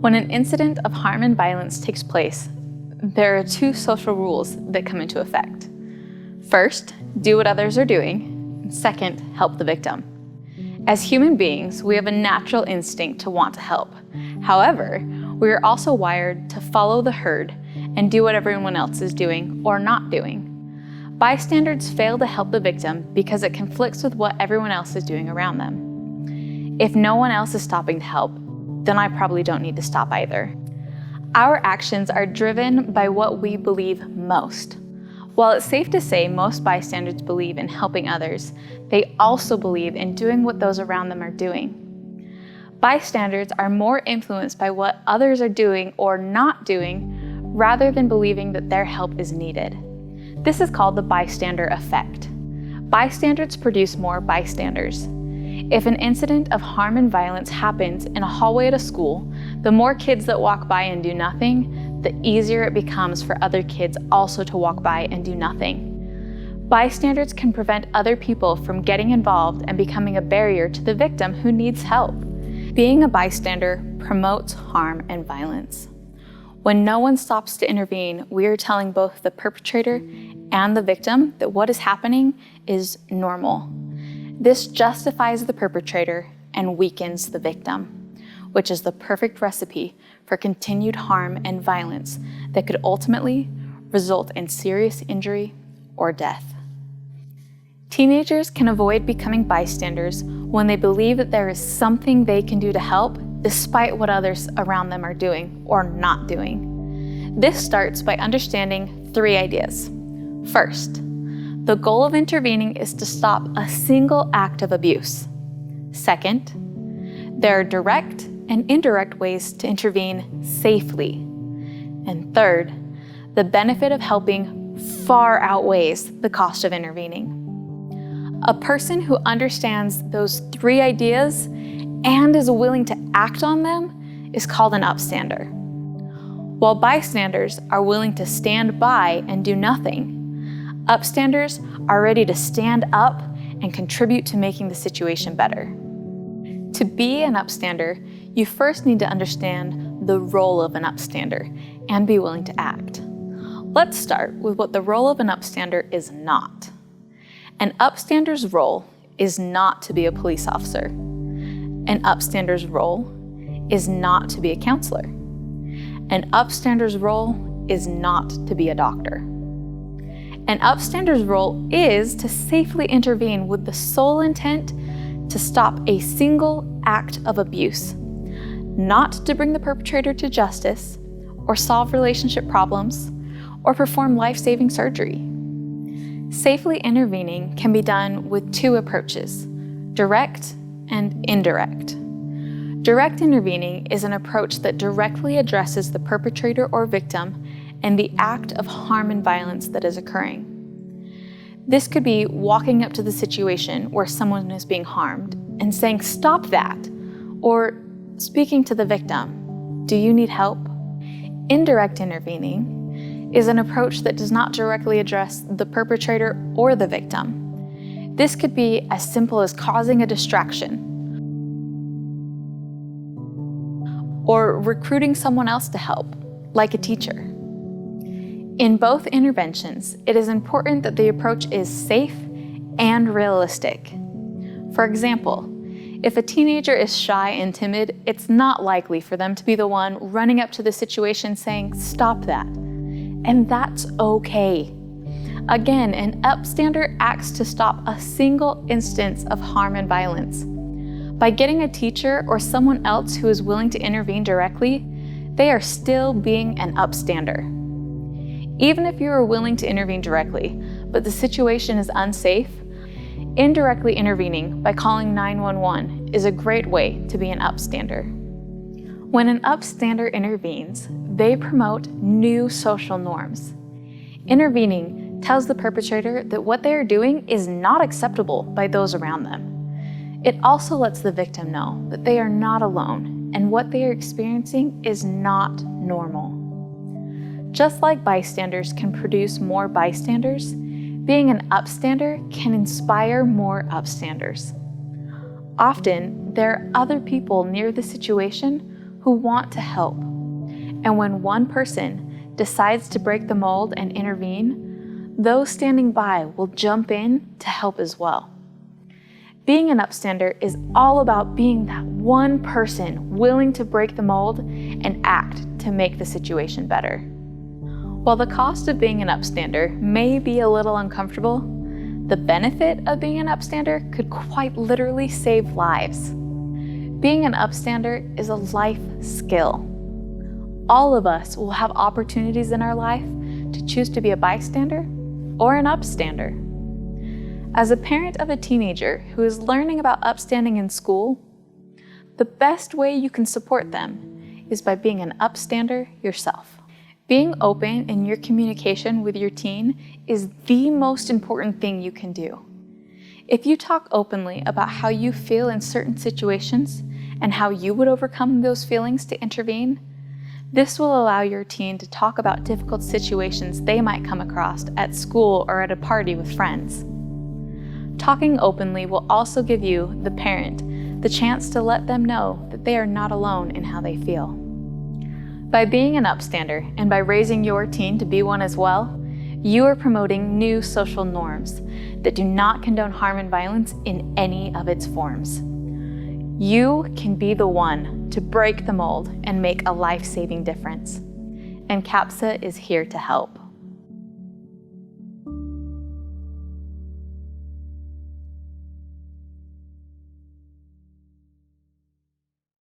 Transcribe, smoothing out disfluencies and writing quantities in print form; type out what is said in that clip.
When an incident of harm and violence takes place, there are two social rules that come into effect. First, do what others are doing. Second, help the victim. As human beings, we have a natural instinct to want to help. However, we are also wired to follow the herd and do what everyone else is doing or not doing. Bystanders fail to help the victim because it conflicts with what everyone else is doing around them. If no one else is stopping to help, then I probably don't need to stop either. Our actions are driven by what we believe most. While it's safe to say most bystanders believe in helping others, they also believe in doing what those around them are doing. Bystanders are more influenced by what others are doing or not doing rather than believing that their help is needed. This is called the bystander effect. Bystanders produce more bystanders. If an incident of harm and violence happens in a hallway at a school, the more kids that walk by and do nothing, the easier it becomes for other kids also to walk by and do nothing. Bystanders can prevent other people from getting involved and becoming a barrier to the victim who needs help. Being a bystander promotes harm and violence. When no one stops to intervene, we are telling both the perpetrator and the victim that what is happening is normal. This justifies the perpetrator and weakens the victim, which is the perfect recipe for continued harm and violence that could ultimately result in serious injury or death. Teenagers can avoid becoming bystanders when they believe that there is something they can do to help despite what others around them are doing or not doing. This starts by understanding 3 ideas. First, the goal of intervening is to stop a single act of abuse. Second, there are direct and indirect ways to intervene safely. And third, the benefit of helping far outweighs the cost of intervening. A person who understands those 3 ideas and is willing to act on them is called an upstander. While bystanders are willing to stand by and do nothing, upstanders are ready to stand up and contribute to making the situation better. To be an upstander, you first need to understand the role of an upstander and be willing to act. Let's start with what the role of an upstander is not. An upstander's role is not to be a police officer. An upstander's role is not to be a counselor. An upstander's role is not to be a doctor. An upstander's role is to safely intervene with the sole intent to stop a single act of abuse, not to bring the perpetrator to justice, or solve relationship problems, or perform life-saving surgery. Safely intervening can be done with 2 approaches, direct and indirect. Direct intervening is an approach that directly addresses the perpetrator or victim and the act of harm and violence that is occurring. This could be walking up to the situation where someone is being harmed and saying, "Stop that," or speaking to the victim, "Do you need help?" Indirect intervening is an approach that does not directly address the perpetrator or the victim. This could be as simple as causing a distraction or recruiting someone else to help, like a teacher. In both interventions, it is important that the approach is safe and realistic. For example, if a teenager is shy and timid, it's not likely for them to be the one running up to the situation saying, "Stop that." And that's okay. Again, an upstander acts to stop a single instance of harm and violence. By getting a teacher or someone else who is willing to intervene directly, they are still being an upstander. Even if you are willing to intervene directly, but the situation is unsafe, indirectly intervening by calling 911 is a great way to be an upstander. When an upstander intervenes, they promote new social norms. Intervening tells the perpetrator that what they are doing is not acceptable by those around them. It also lets the victim know that they are not alone and what they are experiencing is not normal. Just like bystanders can produce more bystanders, being an upstander can inspire more upstanders. Often, there are other people near the situation who want to help. And when one person decides to break the mold and intervene, those standing by will jump in to help as well. Being an upstander is all about being that one person willing to break the mold and act to make the situation better. While the cost of being an upstander may be a little uncomfortable, the benefit of being an upstander could quite literally save lives. Being an upstander is a life skill. All of us will have opportunities in our life to choose to be a bystander or an upstander. As a parent of a teenager who is learning about upstanding in school, the best way you can support them is by being an upstander yourself. Being open in your communication with your teen is the most important thing you can do. If you talk openly about how you feel in certain situations and how you would overcome those feelings to intervene, this will allow your teen to talk about difficult situations they might come across at school or at a party with friends. Talking openly will also give you, the parent, the chance to let them know that they are not alone in how they feel. By being an upstander and by raising your teen to be one as well, you are promoting new social norms that do not condone harm and violence in any of its forms. You can be the one to break the mold and make a life-saving difference. And CAPSA is here to help.